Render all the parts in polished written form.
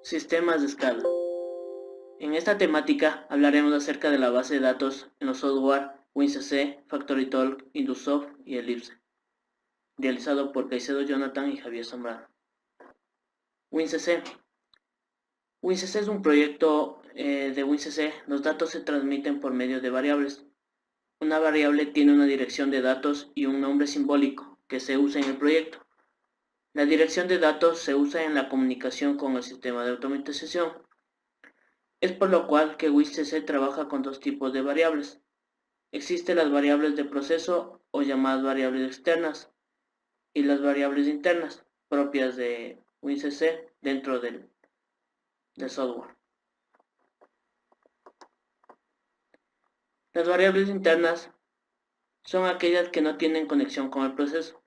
Sistemas de escala. En esta temática hablaremos acerca de la base de datos en los software WinCC, FactoryTalk, Indusoft y Ellipse, realizado por Caicedo Jonathan y Javier Zambrano. WinCC. WinCC es un proyecto de WinCC. Los datos se transmiten por medio de variables. Una variable tiene una dirección de datos y un nombre simbólico que se usa en el proyecto. La dirección de datos se usa en la comunicación con el sistema de automatización. Es por lo cual que WinCC trabaja con dos tipos de variables. Existen las variables de proceso o llamadas variables externas y las variables internas propias de WinCC dentro del software. Las variables internas son aquellas que no tienen conexión con el proceso.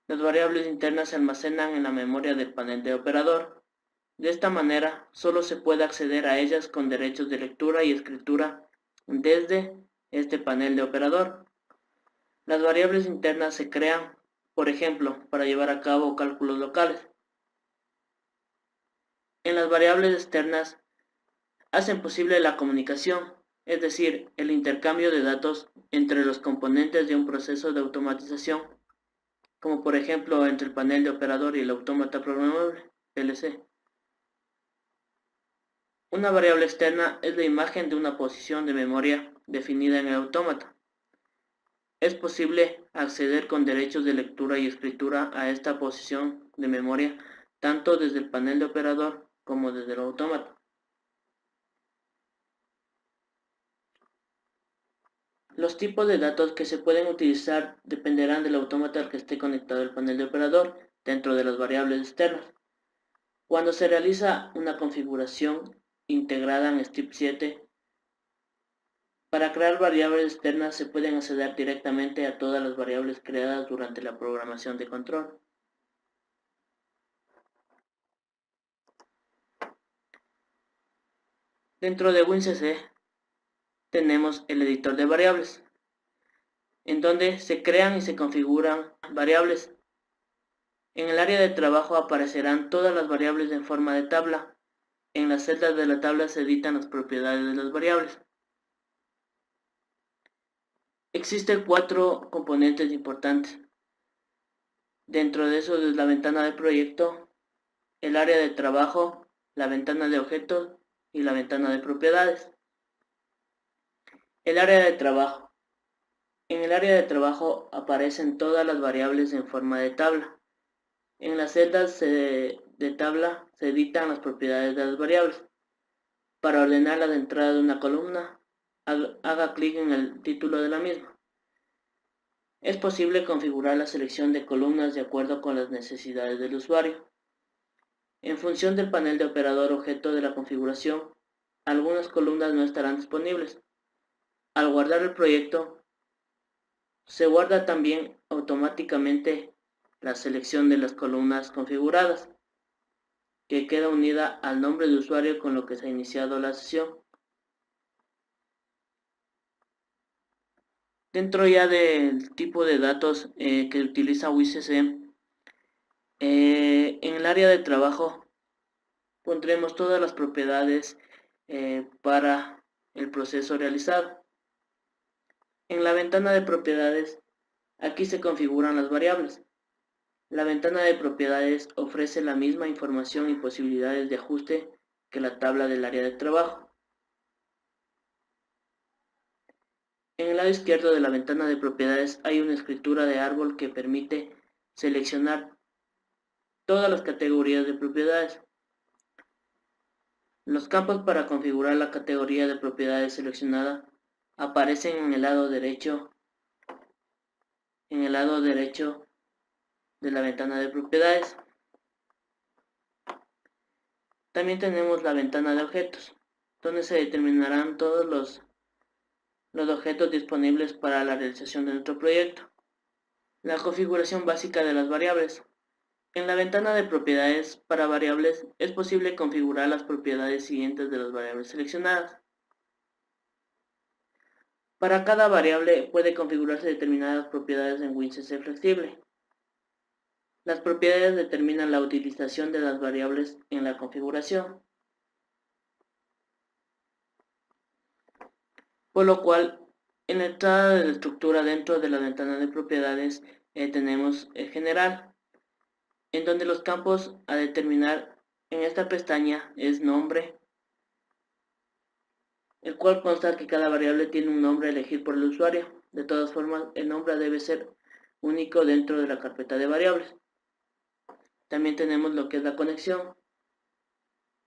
Las variables internas se almacenan en la memoria del panel de operador. De esta manera, solo se puede acceder a ellas con derechos de lectura y escritura desde este panel de operador. Las variables internas se crean, por ejemplo, para llevar a cabo cálculos locales. En las variables externas hacen posible la comunicación, es decir, el intercambio de datos entre los componentes de un proceso de automatización, como por ejemplo entre el panel de operador y el autómata programable, PLC. Una variable externa es la imagen de una posición de memoria definida en el autómata. Es posible acceder con derechos de lectura y escritura a esta posición de memoria tanto desde el panel de operador como desde el autómata. Los tipos de datos que se pueden utilizar dependerán del autómata al que esté conectado el panel de operador dentro de las variables externas. Cuando se realiza una configuración integrada en STIP 7, para crear variables externas se pueden acceder directamente a todas las variables creadas durante la programación de control. Dentro de WinCC tenemos el editor de variables, en donde se crean y se configuran variables. En el área de trabajo aparecerán todas las variables en forma de tabla. En las celdas de la tabla se editan las propiedades de las variables. Existen 4 componentes importantes. Dentro de eso es la ventana de proyecto, el área de trabajo, la ventana de objetos y la ventana de propiedades. El área de trabajo. En el área de trabajo aparecen todas las variables en forma de tabla. En las celdas de tabla se editan las propiedades de las variables. Para ordenar la entrada de una columna, haga clic en el título de la misma. Es posible configurar la selección de columnas de acuerdo con las necesidades del usuario. En función del panel de operador objeto de la configuración, algunas columnas no estarán disponibles. Al guardar el proyecto, se guarda también automáticamente la selección de las columnas configuradas, que queda unida al nombre de usuario con lo que se ha iniciado la sesión. Dentro ya del tipo de datos que utiliza WinCC, en el área de trabajo pondremos todas las propiedades para el proceso realizado. En la ventana de propiedades, aquí se configuran las variables. La ventana de propiedades ofrece la misma información y posibilidades de ajuste que la tabla del área de trabajo. En el lado izquierdo de la ventana de propiedades hay una escritura de árbol que permite seleccionar todas las categorías de propiedades. Los campos para configurar la categoría de propiedades seleccionada aparecen en el lado derecho de la ventana de propiedades. También tenemos la ventana de objetos, donde se determinarán todos los objetos disponibles para la realización de nuestro proyecto. La configuración básica de las variables. En la ventana de propiedades para variables es posible configurar las propiedades siguientes de las variables seleccionadas. Para cada variable puede configurarse determinadas propiedades en WinCC flexible. Las propiedades determinan la utilización de las variables en la configuración, por lo cual en la entrada de la estructura dentro de la ventana de propiedades tenemos el general, en donde los campos a determinar en esta pestaña es nombre, el cual consta que cada variable tiene un nombre a elegir por el usuario. De todas formas, el nombre debe ser único dentro de la carpeta de variables. También tenemos lo que es la conexión.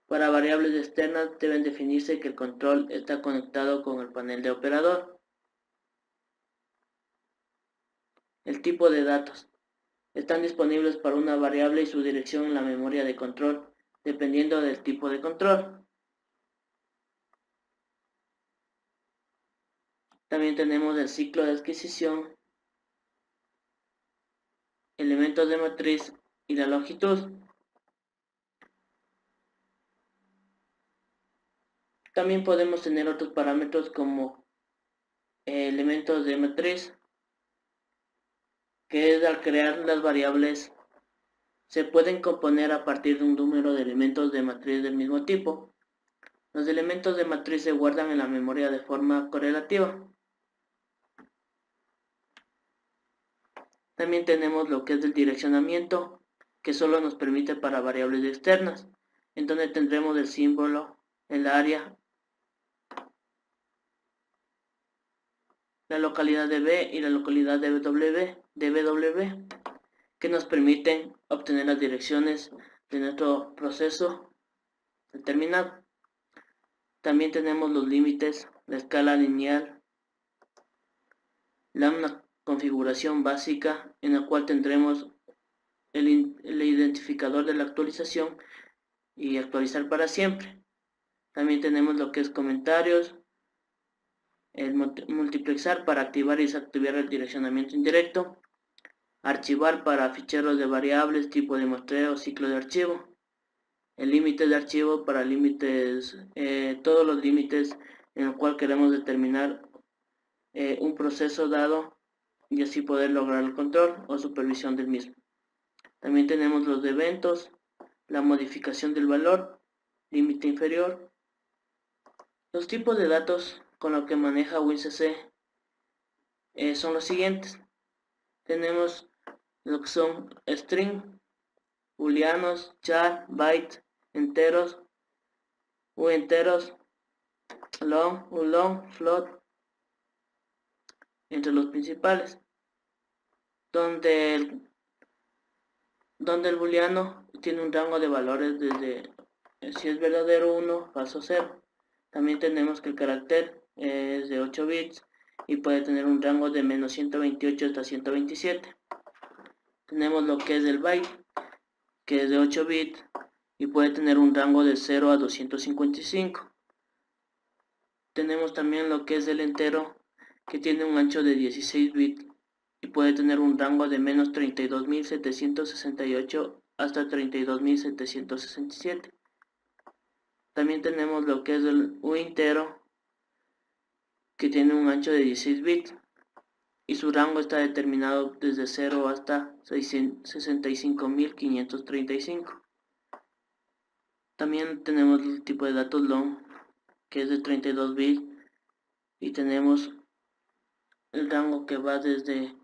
Para variables externas deben definirse que el control está conectado con el panel de operador. El tipo de datos. Están disponibles para una variable y su dirección en la memoria de control, dependiendo del tipo de control. También tenemos el ciclo de adquisición, elementos de matriz y la longitud. También podemos tener otros parámetros como elementos de matriz, que es al crear las variables se pueden componer a partir de un número de elementos de matriz del mismo tipo. Los elementos de matriz se guardan en la memoria de forma correlativa. También tenemos lo que es el direccionamiento, que solo nos permite para variables externas, en donde tendremos el símbolo, el área, la localidad de B y la localidad de W, que nos permiten obtener las direcciones de nuestro proceso determinado. También tenemos los límites, la escala lineal, una configuración básica en la cual tendremos el identificador de la actualización y actualizar para siempre. También tenemos lo que es comentarios, el multiplexar para activar y desactivar el direccionamiento indirecto, archivar para ficheros de variables, tipo de muestreo, ciclo de archivo, el límite de archivo para límites, todos los límites en el cual queremos determinar un proceso dado y así poder lograr el control o supervisión del mismo. También tenemos los de eventos, la modificación del valor, límite inferior. Los tipos de datos con los que maneja WinCC son los siguientes. Tenemos lo que son string, booleanos, char, byte, enteros, enteros, long, float, entre los principales, donde el booleano tiene un rango de valores desde, si es verdadero 1, falso 0. También tenemos que el carácter es de 8 bits y puede tener un rango de menos 128 hasta 127. Tenemos lo que es el byte, que es de 8 bits y puede tener un rango de 0 a 255. Tenemos también lo que es el entero, que tiene un ancho de 16 bits y puede tener un rango de menos 32.768 hasta 32.767. También tenemos lo que es el entero, que tiene un ancho de 16 bits y su rango está determinado desde 0 hasta 65.535. También tenemos el tipo de datos long, que es de 32 bits y tenemos el rango que va desde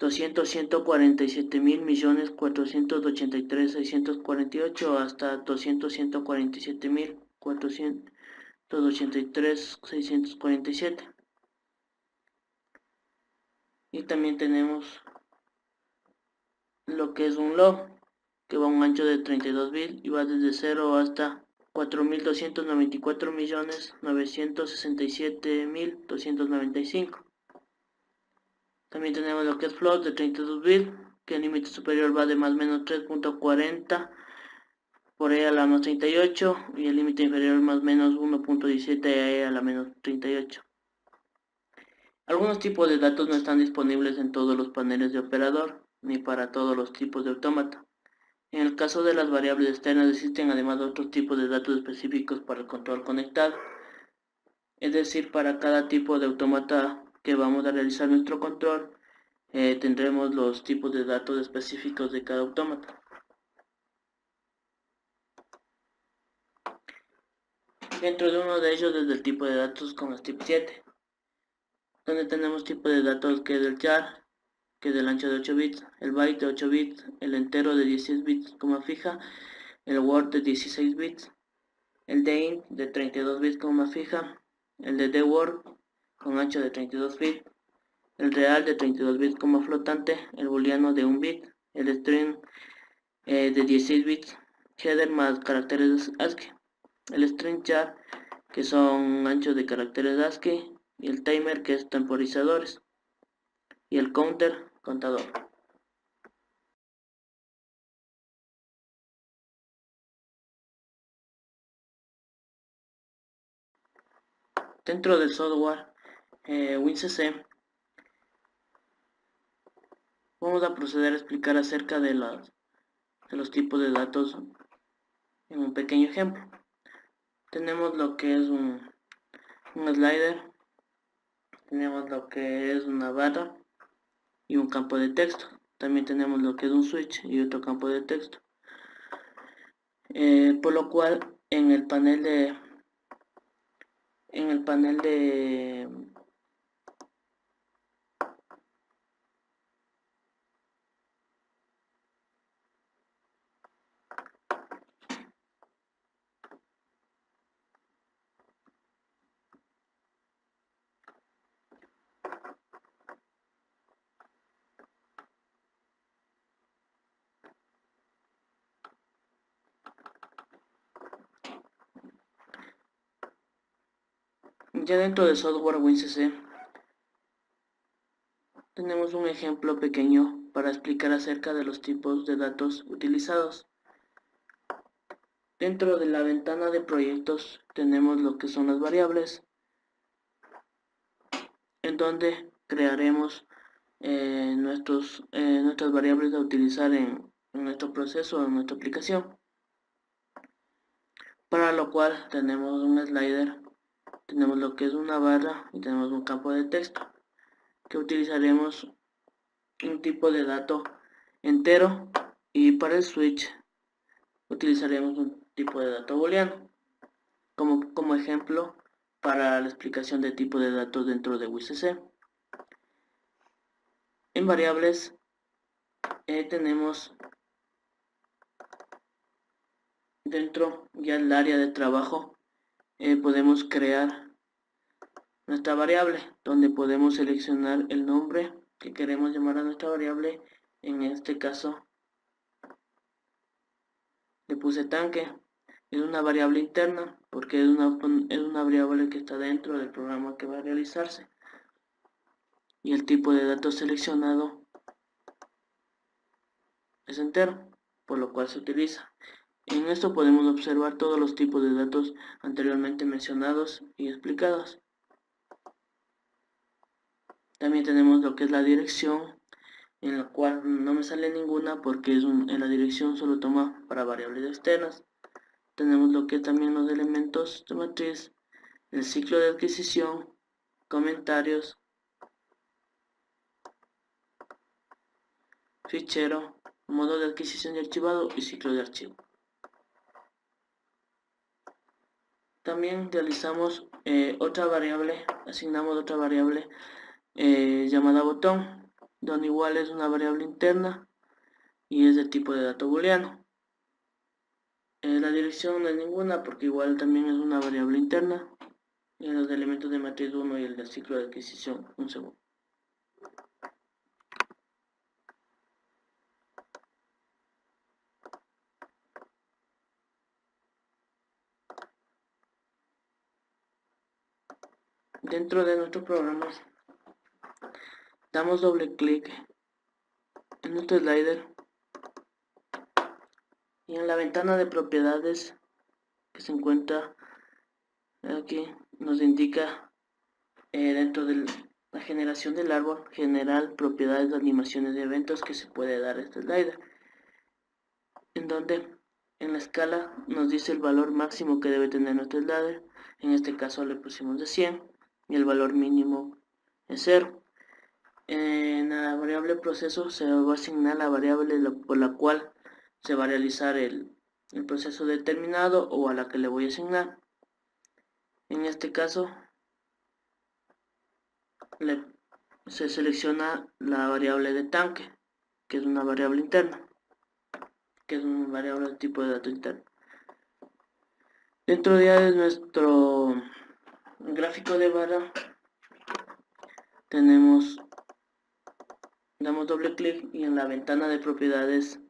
200.147.483.648 hasta 200.147.483.647. Y también tenemos lo que es un log, que va a un ancho de 32 bits y va desde 0 hasta 4.294.967.295. También tenemos lo que es float de 32 bits, que el límite superior va de más o menos 3.40 por e a la más 38 y el límite inferior más o menos 1.17 e a la menos 38. Algunos tipos de datos no están disponibles en todos los paneles de operador, ni para todos los tipos de autómata. En el caso de las variables externas existen además otros tipos de datos específicos para el control conectado. Es decir, para cada tipo de autómata que vamos a realizar nuestro control, tendremos los tipos de datos específicos de cada autómata. Dentro de uno de ellos es el tipo de datos con STIP 7, donde tenemos tipo de datos que es el char, que es del ancho de 8 bits, el byte de 8 bits, el entero de 16 bits, coma fija, el word de 16 bits, el de int de 32 bits, coma fija, el de dword con ancho de 32 bits, el real de 32 bits, coma flotante, el booleano de 1 bit, el string de 16 bits, header más caracteres ASCII, el string char, que son anchos de caracteres ASCII, y el timer, que es temporizadores, y el counter, contador. Dentro del software WinCC, vamos a proceder a explicar acerca de los tipos de datos en un pequeño ejemplo. Tenemos lo que es un slider, tenemos lo que es una barra y un campo de texto. También tenemos lo que es un switch y otro campo de texto. Por lo cual en el panel de ya dentro del software WinCC tenemos un ejemplo pequeño para explicar acerca de los tipos de datos utilizados. Dentro de la ventana de proyectos tenemos lo que son las variables, en donde crearemos nuestras variables a utilizar en nuestro proceso, en nuestra aplicación. Para lo cual tenemos un slider, tenemos lo que es una barra y tenemos un campo de texto, que utilizaremos un tipo de dato entero, y para el switch utilizaremos un tipo de dato booleano como ejemplo para la explicación de tipo de datos dentro de WinCC. En variables tenemos dentro ya el área de trabajo, podemos crear nuestra variable, donde podemos seleccionar el nombre que queremos llamar a nuestra variable. En este caso le puse tanque. Es una variable interna porque es una variable que está dentro del programa que va a realizarse, y el tipo de datos seleccionado es entero, por lo cual se utiliza. En esto podemos observar todos los tipos de datos anteriormente mencionados y explicados. También tenemos lo que es la dirección, en la cual no me sale ninguna porque en la dirección solo toma para variables externas. Tenemos lo que es también los elementos de matriz, el ciclo de adquisición, comentarios, fichero, modo de adquisición de archivado y ciclo de archivo. También realizamos otra variable, asignamos otra variable llamada botón, donde igual es una variable interna y es de tipo de dato booleano. La dirección no es ninguna porque igual también es una variable interna, y los elementos de matriz 1 y el del ciclo de adquisición un segundo. Dentro de nuestro programa damos doble clic en nuestro slider y en la ventana de propiedades que se encuentra aquí nos indica dentro de la generación del árbol general, propiedades, animaciones y eventos que se puede dar este slider, en donde en la escala nos dice el valor máximo que debe tener nuestro slider. En este caso le pusimos de 100 y el valor mínimo es 0. En la variable proceso se va a asignar la variable por la cual se va a realizar el proceso determinado o a la que le voy a asignar. En este caso se selecciona la variable de tanque, que es una variable interna, que es una variable de tipo de dato interno. Dentro de nuestro gráfico de barra damos doble clic y en la ventana de propiedades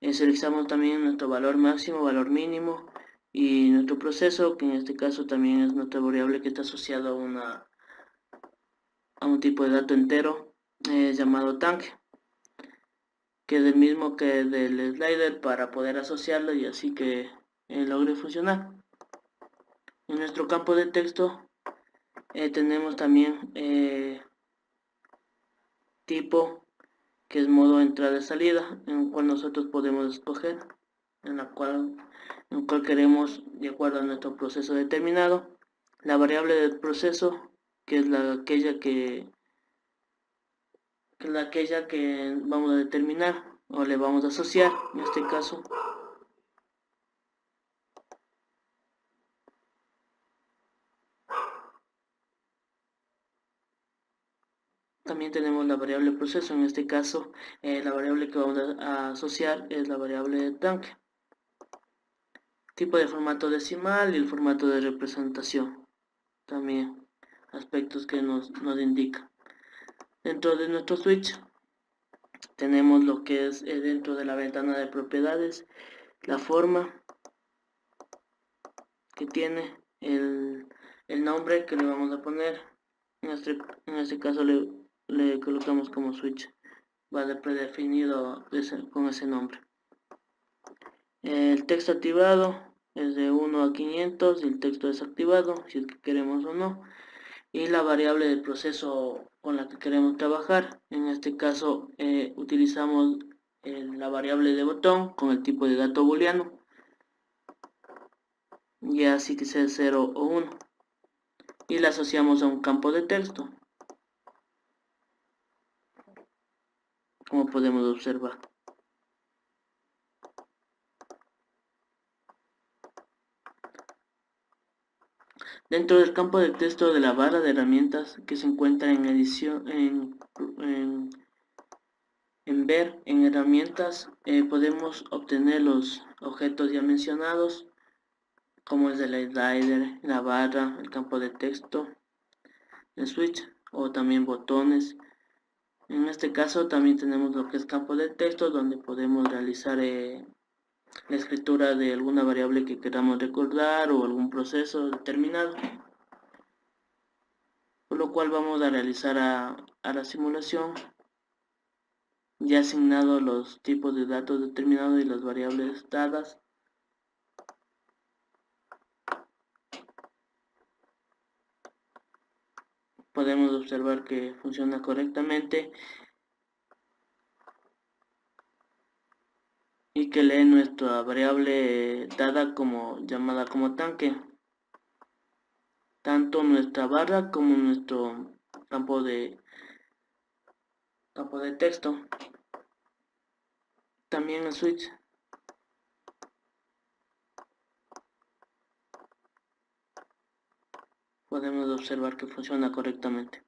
seleccionamos también nuestro valor máximo, valor mínimo y nuestro proceso, que en este caso también es nuestra variable que está asociada a un tipo de dato entero llamado tanque, que es el mismo que del slider para poder asociarlo y así que logre funcionar. En nuestro campo de texto tenemos también tipo, que es modo entrada y salida, en el cual nosotros podemos escoger en el cual queremos, de acuerdo a nuestro proceso determinado. La variable del proceso, que es aquella que vamos a determinar o le vamos a asociar. En este caso también tenemos la variable proceso. En este caso la variable que vamos a asociar es la variable de tanque, tipo de formato decimal y el formato de representación, también aspectos que nos indican. Dentro de nuestro switch tenemos lo que es dentro de la ventana de propiedades, la forma que tiene, el nombre que le vamos a poner. En este caso le colocamos como switch, va de predefinido con ese nombre. El texto activado es de 1 a 500 y el texto desactivado, si es que queremos o no. Y la variable del proceso con la que queremos trabajar. En este caso utilizamos la variable de botón con el tipo de dato booleano, ya así que sea 0 o 1, y la asociamos a un campo de texto, como podemos observar. Dentro del campo de texto de la barra de herramientas que se encuentra en edición, en ver en herramientas, podemos obtener los objetos ya mencionados, como es el slider, la barra, el campo de texto, el switch o también botones. En este caso también tenemos lo que es campo de texto, donde podemos realizar la escritura de alguna variable que queramos recordar o algún proceso determinado, por lo cual vamos a realizar a la simulación ya asignado los tipos de datos determinados y las variables dadas. Podemos observar que funciona correctamente y que lee nuestra variable dada como llamada como tanque, tanto nuestra barra como nuestro campo de texto. También el switch podemos observar que funciona correctamente.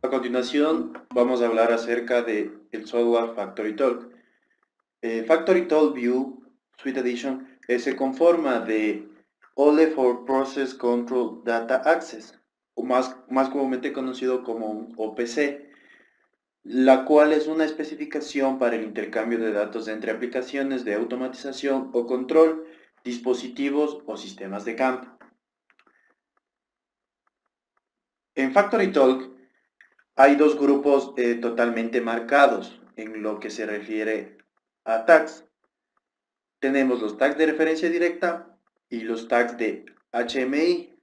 A continuación vamos a hablar acerca del software FactoryTalk. FactoryTalk View Suite Edition se conforma de OLE for Process Control Data Access, o más comúnmente conocido como un OPC, la cual es una especificación para el intercambio de datos entre aplicaciones de automatización o control, dispositivos o sistemas de campo. En FactoryTalk hay dos grupos totalmente marcados en lo que se refiere a tags. Tenemos los tags de referencia directa y los tags de HMI.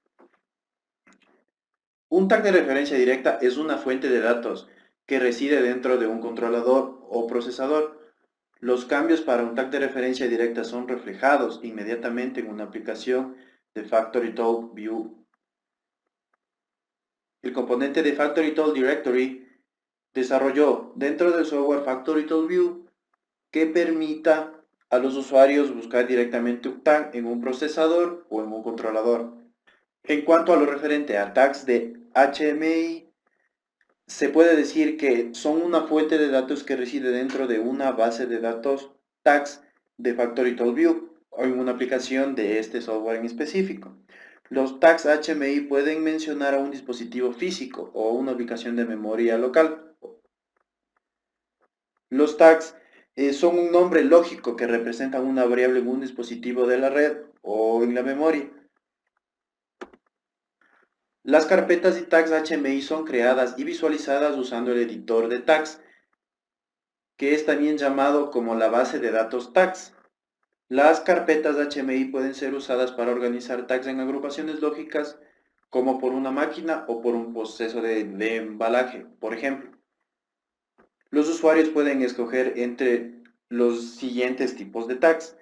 Un tag de referencia directa es una fuente de datos que reside dentro de un controlador o procesador. Los cambios para un tag de referencia directa son reflejados inmediatamente en una aplicación de FactoryTalk View. el componente de FactoryTool Directory desarrolló dentro del software FactoryTool View que permita a los usuarios buscar directamente un tag en un procesador o en un controlador. En cuanto a lo referente a tags de HMI, se puede decir que son una fuente de datos que reside dentro de una base de datos tags de FactoryTool View o en una aplicación de este software en específico. Los tags HMI pueden mencionar a un dispositivo físico o una ubicación de memoria local. Los tags son un nombre lógico que representan una variable en un dispositivo de la red o en la memoria. Las carpetas y tags HMI son creadas y visualizadas usando el editor de tags, que es también llamado como la base de datos tags. Las carpetas HMI pueden ser usadas para organizar tags en agrupaciones lógicas, como por una máquina o por un proceso de embalaje, por ejemplo. Los usuarios pueden escoger entre los siguientes tipos de tags.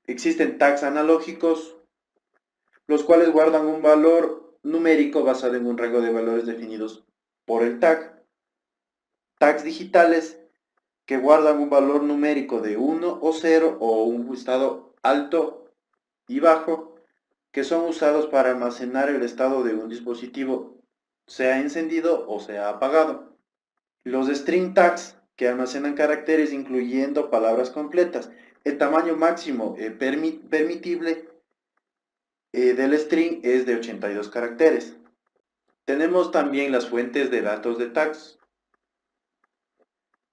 Existen tags analógicos, los cuales guardan un valor numérico basado en un rango de valores definidos por el tag. Tags digitales, que guardan un valor numérico de 1 o 0 o un estado alto y bajo, que son usados para almacenar el estado de un dispositivo, sea encendido o sea apagado. Los string tags, que almacenan caracteres incluyendo palabras completas. El tamaño máximo permitible del string es de 82 caracteres. Tenemos también las fuentes de datos de tags.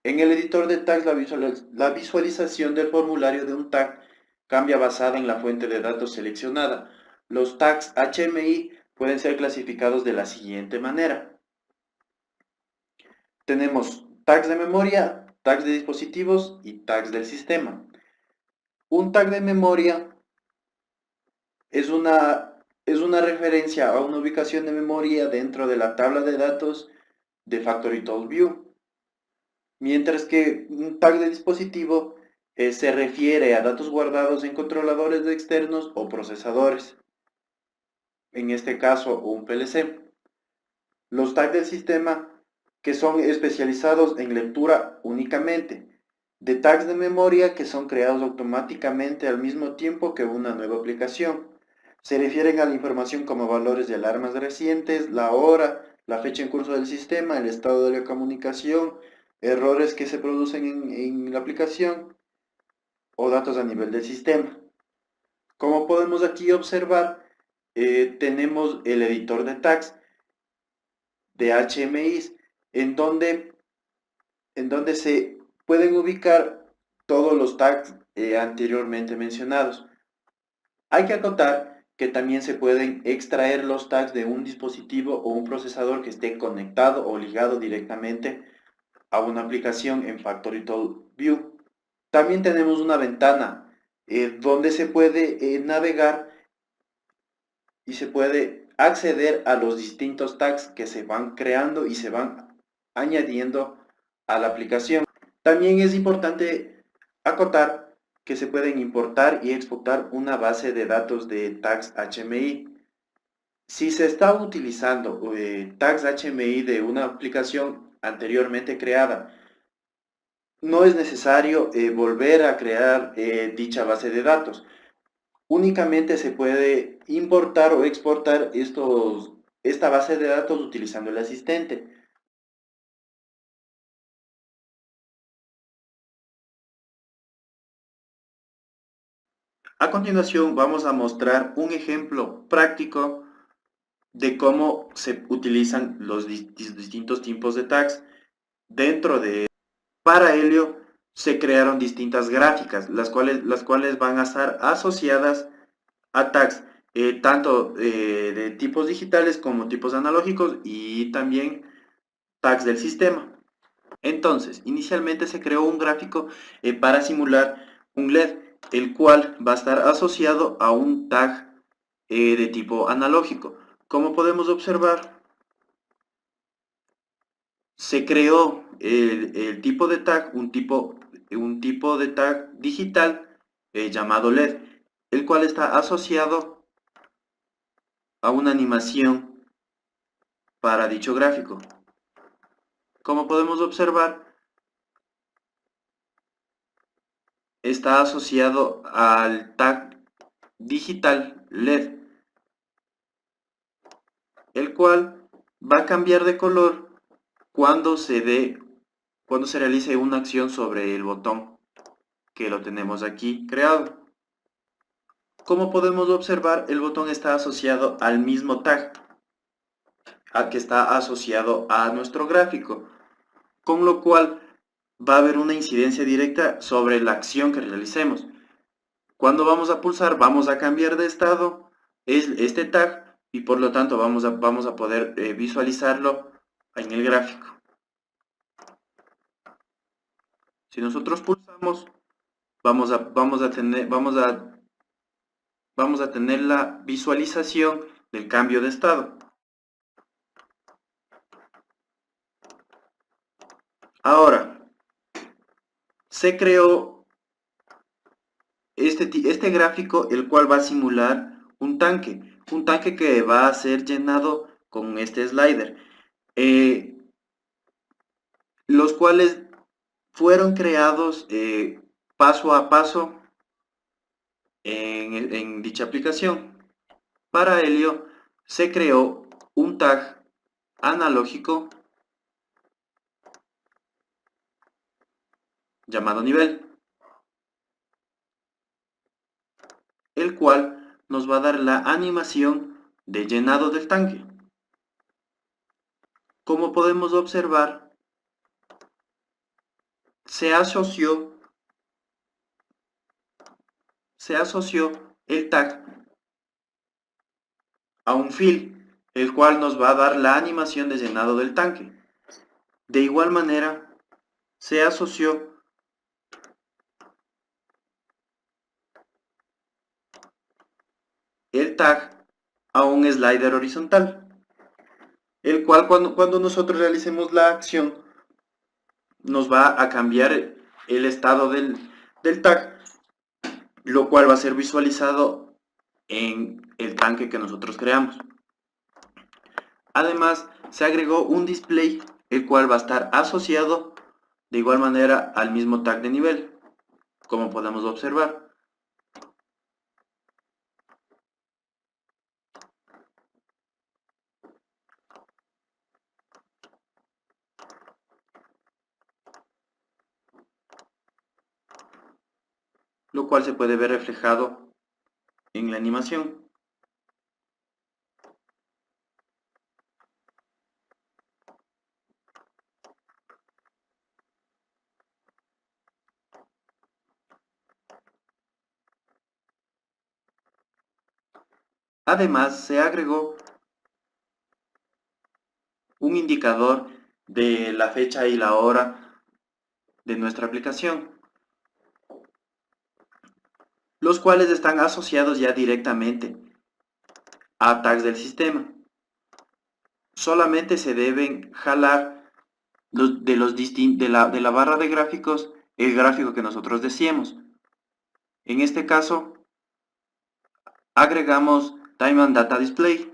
En el editor de tags, la visualización del formulario de un tag cambia basada en la fuente de datos seleccionada. Los tags HMI pueden ser clasificados de la siguiente manera. Tenemos tags de memoria, tags de dispositivos y tags del sistema. Un tag de memoria es una referencia a una ubicación de memoria dentro de la tabla de datos de FactoryTool View, mientras que un tag de dispositivo se refiere a datos guardados en controladores externos o procesadores, en este caso un PLC. Los tags del sistema, que son especializados en lectura únicamente, de tags de memoria que son creados automáticamente al mismo tiempo que una nueva aplicación. Se refieren a la información como valores de alarmas recientes, la hora, la fecha en curso del sistema, el estado de la comunicación, errores que se producen en la aplicación o datos a nivel del sistema. Como podemos aquí observar, tenemos el editor de tags de HMIs en donde se pueden ubicar todos los tags anteriormente mencionados. Hay que acotar que también se pueden extraer los tags de un dispositivo o un procesador que esté conectado o ligado directamente a una aplicación en FactoryTool View. También tenemos una ventana donde se puede navegar y se puede acceder a los distintos tags que se van creando y se van añadiendo a la aplicación. También es importante acotar que se pueden importar y exportar una base de datos de tags HMI. Si se está utilizando tags HMI de una aplicación anteriormente creada, no es necesario volver a crear dicha base de datos. Únicamente se puede importar o exportar esta base de datos utilizando el asistente. A continuación vamos a mostrar un ejemplo práctico de cómo se utilizan los distintos tipos de tags. Para ello se crearon distintas gráficas, las cuales van a estar asociadas a tags, tanto de tipos digitales como tipos analógicos y también tags del sistema. Entonces, inicialmente se creó un gráfico para simular un LED, el cual va a estar asociado a un tag de tipo analógico. Como podemos observar, se creó el tipo de tag, un tipo de tag digital llamado LED, el cual está asociado a una animación para dicho gráfico. Como podemos observar, está asociado al tag digital LED, el cual va a cambiar de color cuando se realice una acción sobre el botón que lo tenemos aquí creado. Como podemos observar, el botón está asociado al mismo tag que está asociado a nuestro gráfico, con lo cual va a haber una incidencia directa sobre la acción que realicemos. Cuando vamos a pulsar, vamos a cambiar de estado este tag y por lo tanto vamos a poder visualizarlo en el gráfico. Si nosotros pulsamos, vamos a tener la visualización del cambio de estado. Ahora, se creó este gráfico, el cual va a simular un tanque que va a ser llenado con este slider, los cuales fueron creados paso a paso en dicha aplicación. Para ello se creó un tag analógico llamado nivel, el cual nos va a dar la animación de llenado del tanque. Como podemos observar, se asoció el tag a un fill, el cual nos va a dar la animación de llenado del tanque. De igual manera, se asoció el tag a un slider horizontal, el cual cuando nosotros realicemos la acción nos va a cambiar el estado del tag, lo cual va a ser visualizado en el tanque que nosotros creamos. Además, se agregó un display, el cual va a estar asociado de igual manera al mismo tag de nivel, como podemos observar. Lo cual se puede ver reflejado en la animación. Además, se agregó un indicador de la fecha y la hora de nuestra aplicación, los cuales están asociados ya directamente a tags del sistema. Solamente se deben jalar de la barra de gráficos el gráfico que nosotros deseemos. En este caso, agregamos Time and Data Display,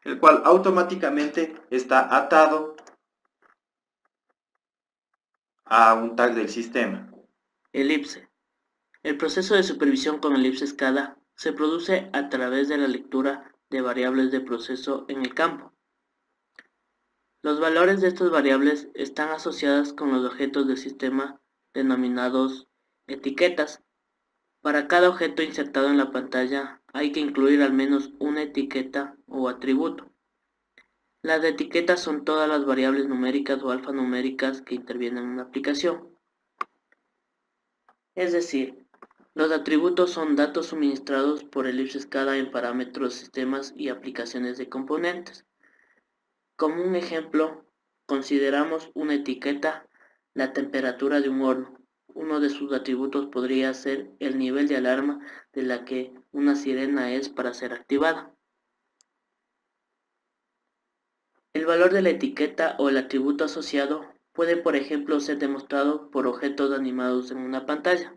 el cual automáticamente está atado a un tag del sistema. Elipse. El proceso de supervisión con elipse SCADA se produce a través de la lectura de variables de proceso en el campo. Los valores de estas variables están asociadas con los objetos del sistema denominados etiquetas. Para cada objeto insertado en la pantalla hay que incluir al menos una etiqueta o atributo. Las etiquetas son todas las variables numéricas o alfanuméricas que intervienen en una aplicación. Es decir, los atributos son datos suministrados por elipse SCADA en parámetros, sistemas y aplicaciones de componentes. Como un ejemplo, consideramos una etiqueta la temperatura de un horno. Uno de sus atributos podría ser el nivel de alarma de la que una sirena es para ser activada. El valor de la etiqueta o el atributo asociado puede, por ejemplo, ser demostrado por objetos animados en una pantalla.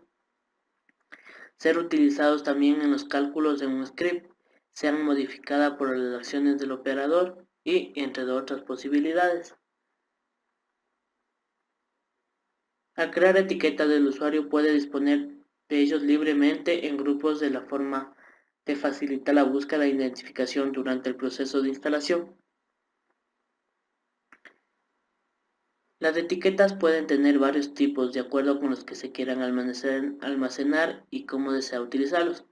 Ser utilizados también en los cálculos de un script, sean modificadas por las acciones del operador y entre otras posibilidades. Al crear etiquetas, el usuario puede disponer de ellos libremente en grupos de la forma que facilita la búsqueda e identificación durante el proceso de instalación. Las etiquetas pueden tener varios tipos de acuerdo con los que se quieran almacenar y cómo desea utilizarlos.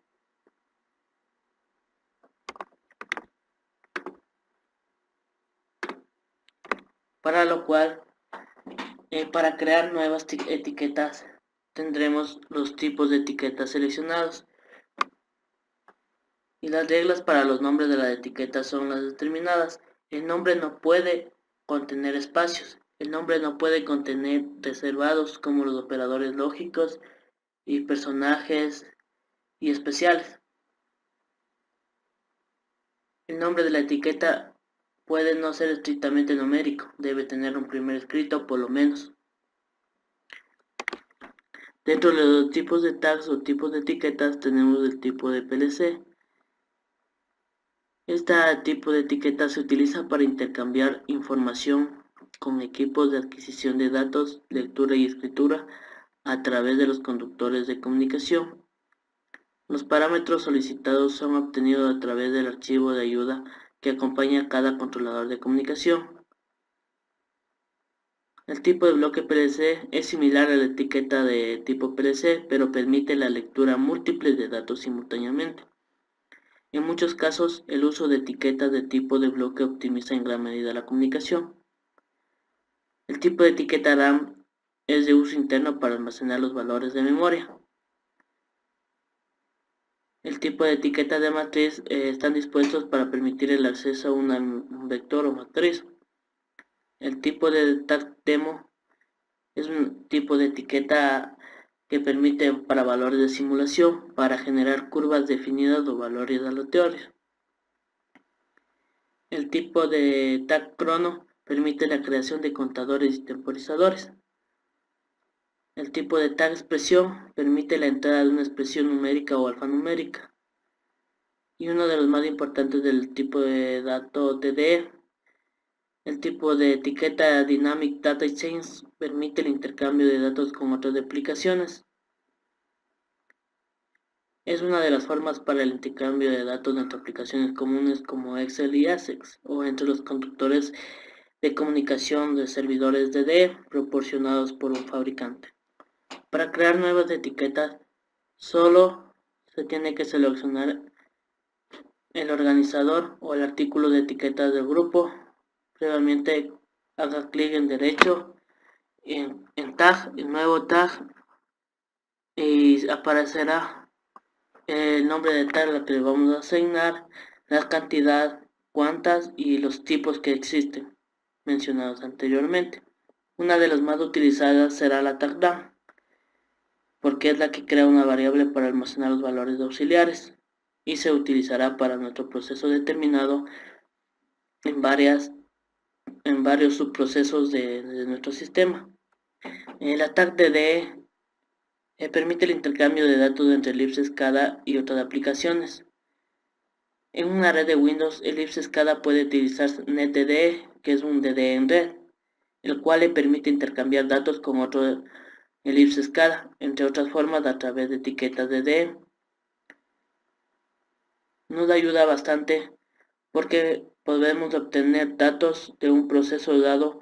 Para lo cual, para crear nuevas etiquetas, tendremos los tipos de etiquetas seleccionados. Y las reglas para los nombres de las etiquetas son las determinadas. El nombre no puede contener espacios. El nombre no puede contener reservados como los operadores lógicos y personajes y especiales. El nombre de la etiqueta puede no ser estrictamente numérico, debe tener un primer escrito por lo menos. Dentro de los tipos de tags o tipos de etiquetas tenemos el tipo de PLC. Este tipo de etiqueta se utiliza para intercambiar información con equipos de adquisición de datos, lectura y escritura a través de los conductores de comunicación. Los parámetros solicitados son obtenidos a través del archivo de ayuda que acompaña a cada controlador de comunicación. El tipo de bloque PLC es similar a la etiqueta de tipo PLC, pero permite la lectura múltiple de datos simultáneamente. En muchos casos, el uso de etiquetas de tipo de bloque optimiza en gran medida la comunicación. El tipo de etiqueta RAM es de uso interno para almacenar los valores de memoria. El tipo de etiqueta de matriz están dispuestos para permitir el acceso a un vector o matriz. El tipo de tag demo es un tipo de etiqueta que permite para valores de simulación, para generar curvas definidas o valores aleatorios. El tipo de tag crono permite la creación de contadores y temporizadores. El tipo de tag expresión permite la entrada de una expresión numérica o alfanumérica. Y uno de los más importantes del tipo de dato DDE. El tipo de etiqueta Dynamic Data Exchange permite el intercambio de datos con otras aplicaciones. Es una de las formas para el intercambio de datos entre aplicaciones comunes como Excel y ASEX, o entre los conductores de comunicación de servidores DDE proporcionados por un fabricante. Para crear nuevas etiquetas, solo se tiene que seleccionar el organizador o el artículo de etiquetas del grupo. Previamente haga clic en derecho en tag, el nuevo tag, y aparecerá el nombre de tag al que le vamos a asignar, la cantidad, cuántas y los tipos que existen mencionados anteriormente. Una de las más utilizadas será la tag down, porque es la que crea una variable para almacenar los valores auxiliares y se utilizará para nuestro proceso determinado en varios subprocesos de nuestro sistema. El tag DD permite el intercambio de datos entre Ellipse SCADA y otras aplicaciones. En una red de Windows, Ellipse SCADA puede utilizar NetDD, que es un DD en red, el cual le permite intercambiar datos con otro Ellipse SCADA, entre otras formas a través de etiquetas DD. Nos ayuda bastante porque podemos obtener datos de un proceso dado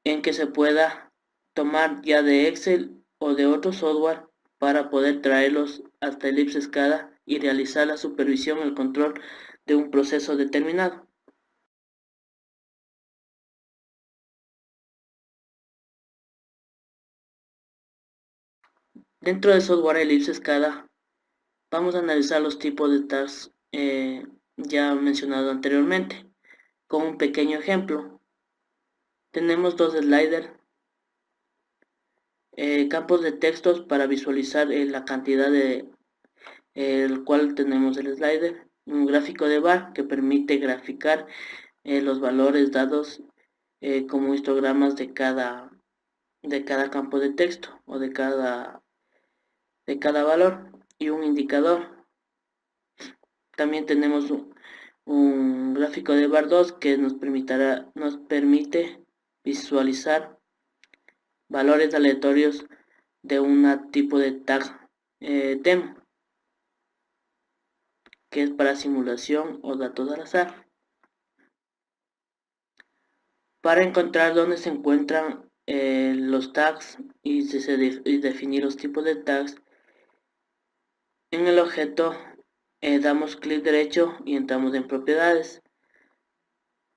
en que se pueda tomar ya de Excel o de otro software para poder traerlos hasta Ellipse SCADA y realizar la supervisión y el control de un proceso determinado. Dentro del software Ellipse SCADA vamos a analizar los tipos de tags ya mencionado anteriormente. Con un pequeño ejemplo, tenemos dos sliders, campos de textos para visualizar la cantidad de el cual tenemos el slider, un gráfico de bar que permite graficar los valores dados como histogramas de cada campo de texto o de cada valor, y un indicador. También tenemos un gráfico de bar 2 que nos permite visualizar valores aleatorios de un tipo de tag demo, que es para simulación o datos al azar. Para encontrar dónde se encuentran los tags y definir los tipos de tags, en el objeto damos clic derecho y entramos en propiedades,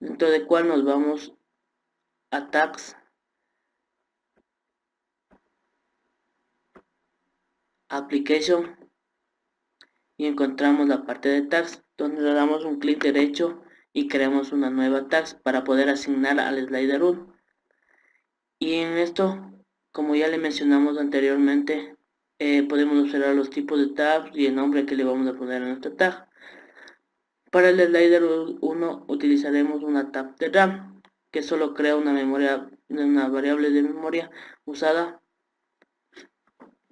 dentro del cual nos vamos a tags, application, y encontramos la parte de tags, donde le damos un clic derecho y creamos una nueva tags para poder asignar al slider 1. Y en esto, como ya le mencionamos anteriormente, podemos observar los tipos de tags y el nombre que le vamos a poner a nuestra tag. Para el slider 1 utilizaremos una tab de RAM, que solo crea una variable de memoria usada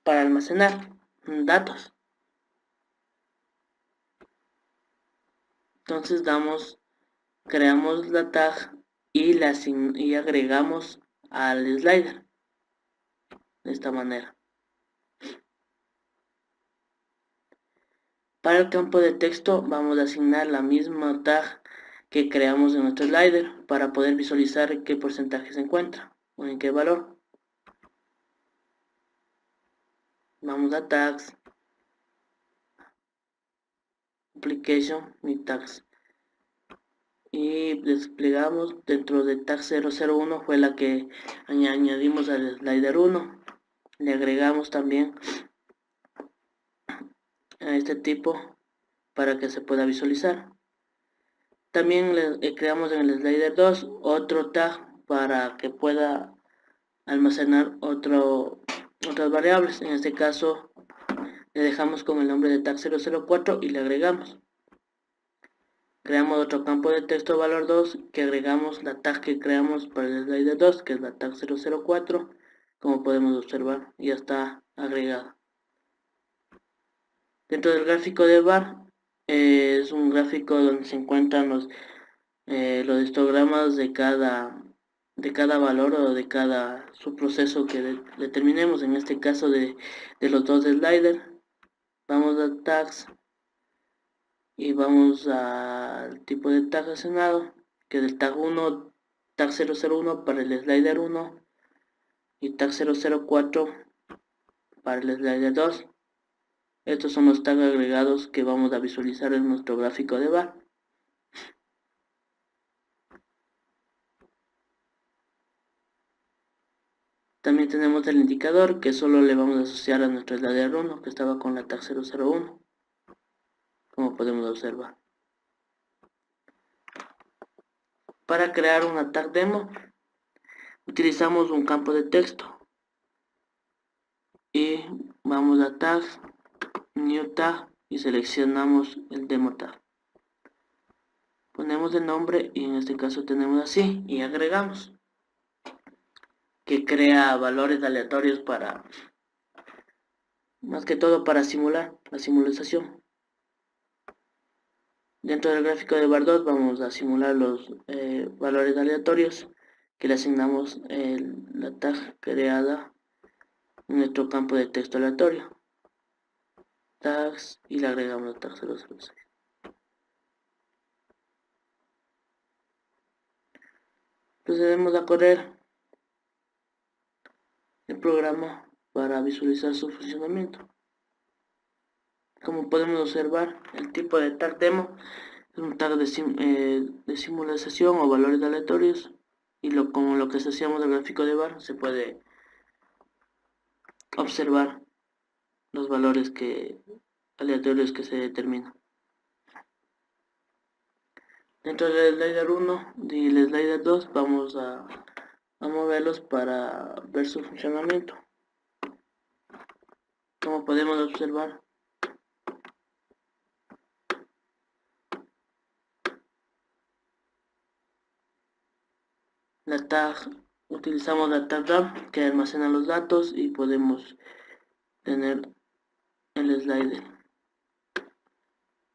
para almacenar datos. Entonces creamos la tag y agregamos al slider de esta manera. Para el campo de texto vamos a asignar la misma tag que creamos en nuestro slider para poder visualizar en qué porcentaje se encuentra o en qué valor. Vamos a tags, application y tags, y desplegamos dentro de tag 001, fue la que añadimos al slider 1. Le agregamos también a este tipo para que se pueda visualizar. También creamos en el slider 2 otro tag para que pueda almacenar otras variables. En este caso le dejamos con el nombre de tag 004 y le agregamos. Creamos otro campo de texto valor 2 que agregamos la tag que creamos para el slider 2, que es la tag 004. Como podemos observar, ya está agregada. Dentro del gráfico de bar es un gráfico donde se encuentran los histogramas de cada valor o de cada subproceso que determinemos. En este caso de los dos sliders, vamos a tags y vamos al tipo de tag asignado, que es el tag 1, tag 001 para el slider 1 y tag 004 para el slider 2. Estos son los tags agregados que vamos a visualizar en nuestro gráfico de bar. También tenemos el indicador que solo le vamos a asociar a nuestro slider 1 que estaba con la tag 001, como podemos observar. Para crear una tag demo utilizamos un campo de texto y vamos a tag, new tag y seleccionamos el demo tag. Ponemos el nombre y en este caso tenemos así y agregamos, que crea valores aleatorios para, más que todo para simular la simulación. Dentro del gráfico de bar 2 vamos a simular los valores aleatorios que le asignamos la tag creada en nuestro campo de texto aleatorio. Tags y le agregamos la tag 006. Procedemos a correr el programa para visualizar su funcionamiento. Como podemos observar, el tipo de tag demo es un tag de simulación o valores aleatorios, y con lo que asociamos al gráfico de bar se puede observar los valores aleatorios que se determinan. Dentro del slider 1 y el slider 2 vamos a moverlos para ver su funcionamiento. Como podemos observar, utilizamos la tag RAM que almacena los datos y podemos tener el slider.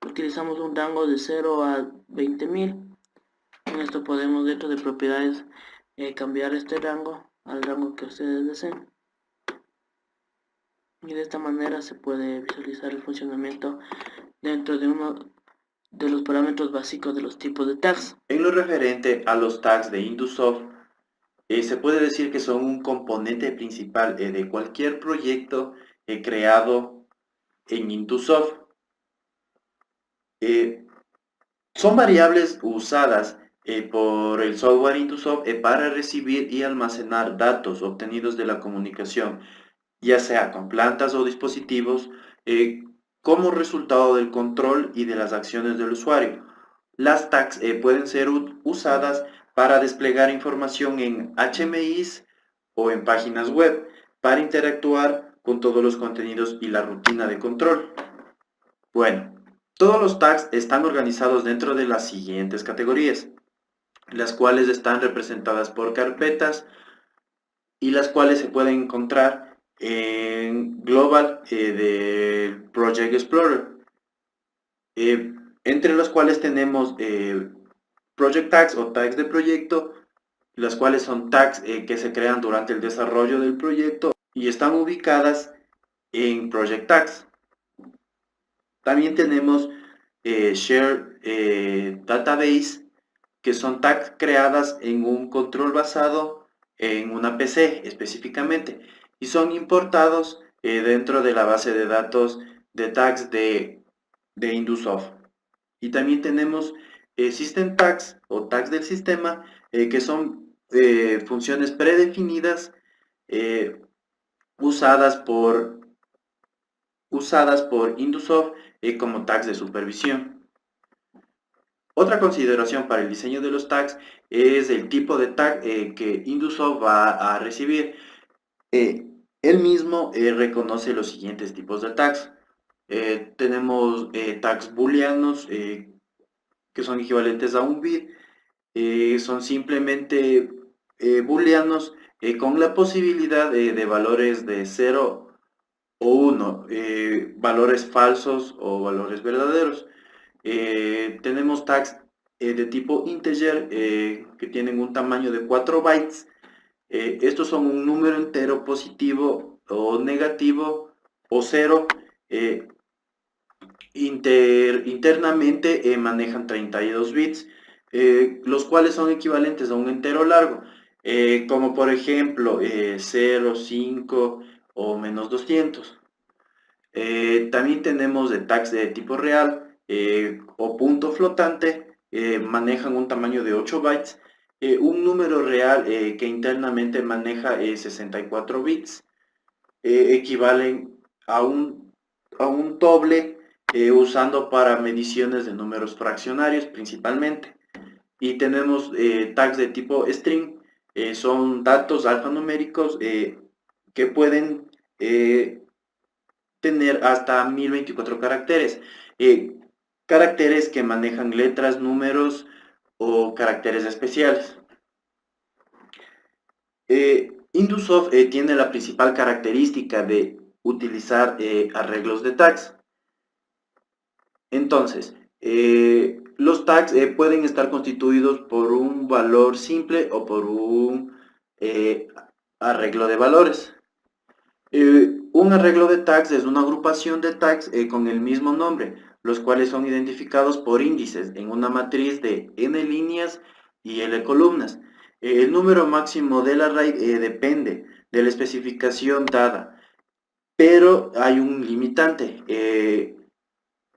utilizamos un rango de 0 a 20.000. Con esto podemos dentro de propiedades cambiar este rango al rango que ustedes deseen. Y de esta manera se puede visualizar el funcionamiento dentro de uno de los parámetros básicos de los tipos de tags. En lo referente a los tags de Indusoft, se puede decir que son un componente principal de cualquier proyecto creado en Indusoft. Son variables usadas por el software Indusoft para recibir y almacenar datos obtenidos de la comunicación, ya sea con plantas o dispositivos, como resultado del control y de las acciones del usuario. Las tags pueden ser usadas para desplegar información en HMIs o en páginas web, para interactuar con todos los contenidos y la rutina de control. Bueno, todos los tags están organizados dentro de las siguientes categorías, las cuales están representadas por carpetas y las cuales se pueden encontrar en Global de Project Explorer, entre los cuales tenemos Project Tags o tags de proyecto, las cuales son tags que se crean durante el desarrollo del proyecto y están ubicadas en Project Tags. También tenemos Share Database, que son tags creadas en un control basado en una PC específicamente y son importados dentro de la base de datos de tags de Indusoft. Y también tenemos System Tags o tags del sistema, que son funciones predefinidas eh, usadas por Indusoft como tags de supervisión. Otra consideración para el diseño de los tags es el tipo de tag que Indusoft va a recibir. Él mismo reconoce los siguientes tipos de tags. Tenemos tags booleanos, que son equivalentes a un bit. Son simplemente booleanos con la posibilidad de valores de 0 o 1, valores falsos o valores verdaderos. Tenemos tags de tipo integer que tienen un tamaño de 4 bytes. Estos son un número entero positivo o negativo o 0. Internamente manejan 32 bits, los cuales son equivalentes a un entero largo, como por ejemplo 0, 5 o menos 200. También tenemos de tags de tipo real o punto flotante, manejan un tamaño de 8 bytes, un número real que internamente maneja 64 bits, equivalen a un doble usando para mediciones de números fraccionarios principalmente. Y tenemos tags de tipo string, son datos alfanuméricos que pueden tener hasta 1024 caracteres. Caracteres que manejan letras, números o caracteres especiales. Indusoft tiene la principal característica de utilizar arreglos de tags. Entonces, los tags pueden estar constituidos por un valor simple o por un arreglo de valores. Un arreglo de tags es una agrupación de tags con el mismo nombre, los cuales son identificados por índices en una matriz de n líneas y l columnas. El número máximo del array depende de la especificación dada, pero hay un limitante.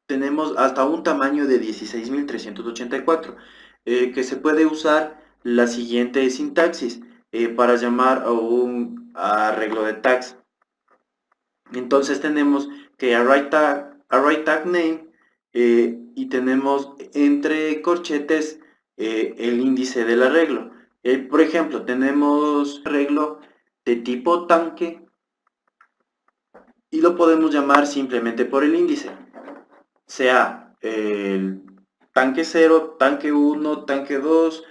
Tenemos hasta un tamaño de 16.384, que se puede usar la siguiente sintaxis para llamar a un arreglo de tags. Entonces tenemos que array tag name y tenemos entre corchetes el índice del arreglo. Por ejemplo, tenemos arreglo de tipo tanque y lo podemos llamar simplemente por el índice, sea el tanque 0, tanque 1, tanque 2,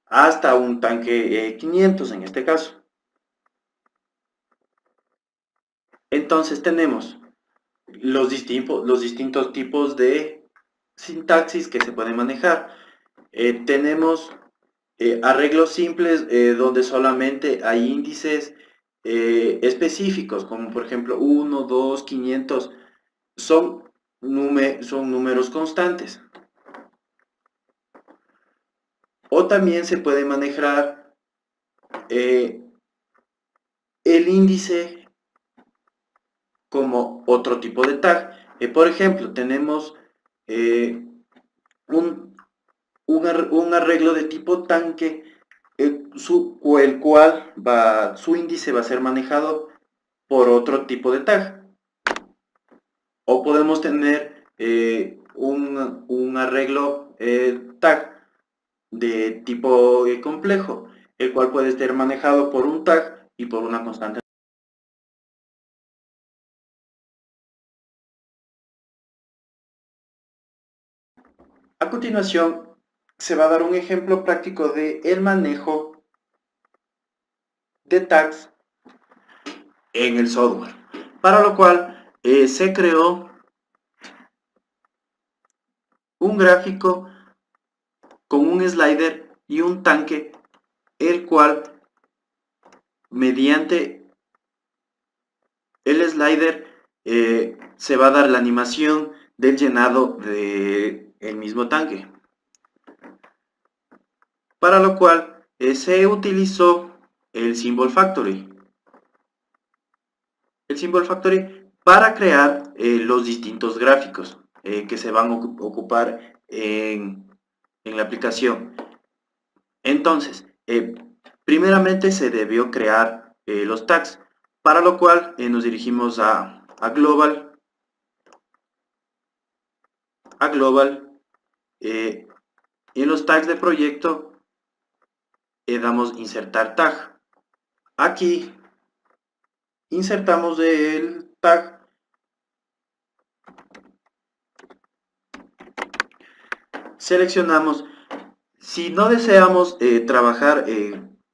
hasta un tanque 500 en este caso. Entonces tenemos los distintos tipos de sintaxis que se pueden manejar. Tenemos arreglos simples donde solamente hay índices específicos, como por ejemplo 1, 2, 500, son números constantes. O también se puede manejar el índice como otro tipo de tag. Por ejemplo, tenemos un arreglo de tipo tanque, su índice va a ser manejado por otro tipo de tag. O podemos tener un arreglo tag de tipo complejo, el cual puede ser manejado por un tag y por una constante. A continuación, se va a dar un ejemplo práctico de el manejo de tags en el software, para lo cual se creó un gráfico con un slider y un tanque, el cual mediante el slider se va a dar la animación del llenado del mismo tanque, para lo cual se utilizó el Symbol Factory. El Symbol Factory para crear los distintos gráficos que se van a ocupar en la aplicación. Entonces, primeramente se debió crear los tags, para lo cual nos dirigimos a Global, en los tags de proyecto damos insertar tag. Aquí insertamos el tag, seleccionamos. Si no deseamos trabajar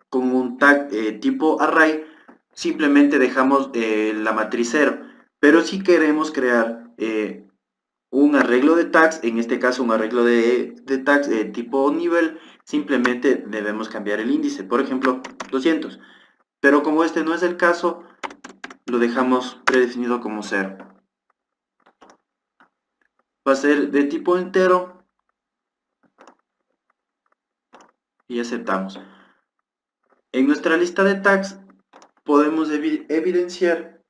con un tag tipo array, simplemente dejamos la matriz 0. Pero si queremos crear un arreglo de tags, en este caso un arreglo de tags tipo nivel, simplemente debemos cambiar el índice, por ejemplo 200. Pero como este no es el caso, lo dejamos predefinido como 0. Va a ser de tipo entero y aceptamos. En nuestra lista de tags podemos evidenciar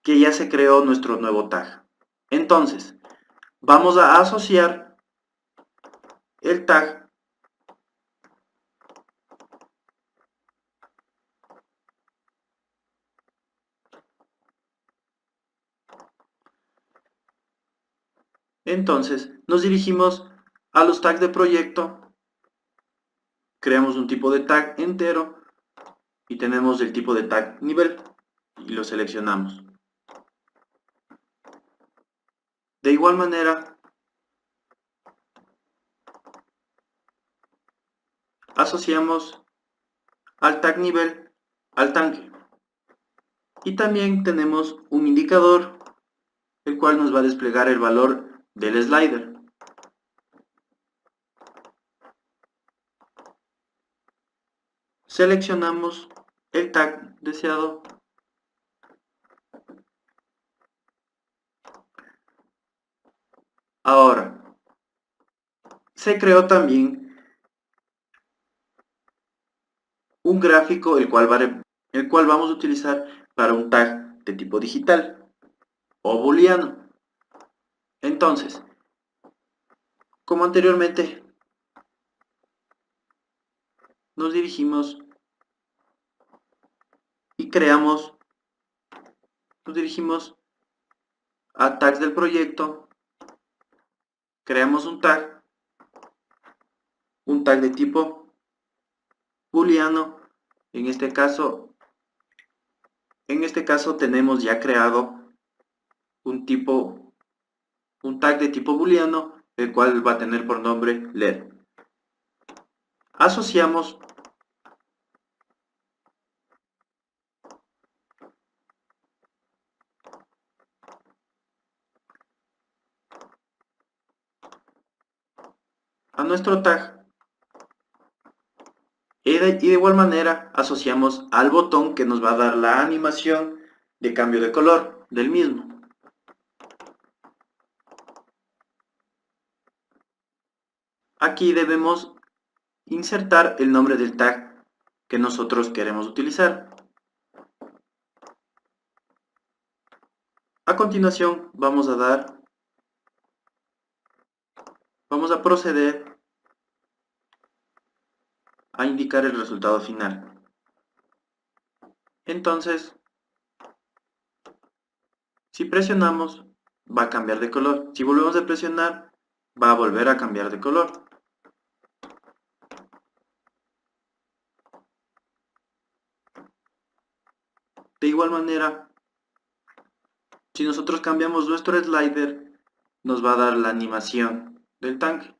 que ya se creó nuestro nuevo tag. Entonces, vamos a asociar el tag Entonces, nos dirigimos a los tags de proyecto, creamos un tipo de tag entero y tenemos el tipo de tag nivel y lo seleccionamos. De igual manera, asociamos al tag nivel al tanque. Y también tenemos un indicador, el cual nos va a desplegar el valor del slider. Seleccionamos el tag deseado. Ahora, se creó también un gráfico el cual vamos a utilizar para un tag de tipo digital o booleano. Entonces, como anteriormente, nos dirigimos y nos dirigimos a tags del proyecto, creamos un tag de tipo booleano. En este caso tenemos ya creado un tag de tipo booleano, el cual va a tener por nombre LED. Asociamos a nuestro tag. Y de igual manera asociamos al botón que nos va a dar la animación de cambio de color del mismo. Aquí debemos insertar el nombre del tag que nosotros queremos utilizar. A continuación vamos a proceder a indicar el resultado final. Entonces, si presionamos, va a cambiar de color. Si volvemos a presionar, va a volver a cambiar de color. De igual manera, si nosotros cambiamos nuestro slider, nos va a dar la animación del tanque.